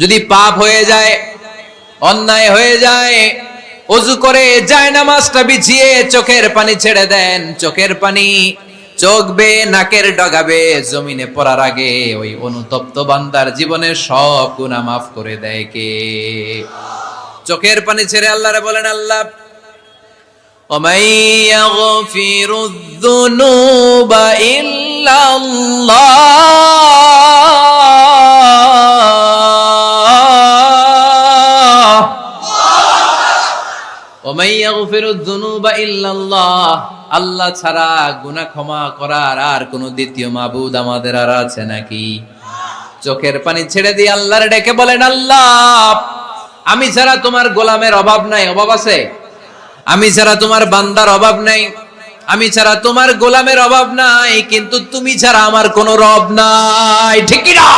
যদি পাপ হয়ে যায়, অন্যায় হয়ে যায়, ওযু করে জায়নামাজটা বিছিয়ে চোখের পানি ছেড়ে দেন। চোখের পানি চোখ বেয়ে নাকের ডগাবে জমিনে পড়ার আগে ওই অনুতপ্ত বান্দার জীবনের সব গুনাহ মাফ করে দেয় কে? চোখের পানি ছেড়ে আল্লাহরে বলেন, আল্লাহ وَمَن يَغْفِرُ الذُّنُوبَ إِلَّا اللَّهُ وَمَن يَغْفِرُ الذُّنُوبَ إِلَّا اللَّهُ আল্লাহ ছাড়া গুনাহ ক্ষমা করার আর কোন দ্বিতীয় মাবুদ আমাদের আর আছে নাকি? চোখের পানি ছেড়ে দিয়ে আল্লাহরে ডেকে বলেন, আল্লাহ আমি ছাড়া তোমার গোলামের অভাব নাই। অভাব আছে? আমি ছাড়া তোমার বান্দার অভাব নাই, আমি ছাড়া তোমার গোলামের অভাব নাই, কিন্তু তুমি ছাড়া আমার কোনো রব নাই। ঠিক কি না?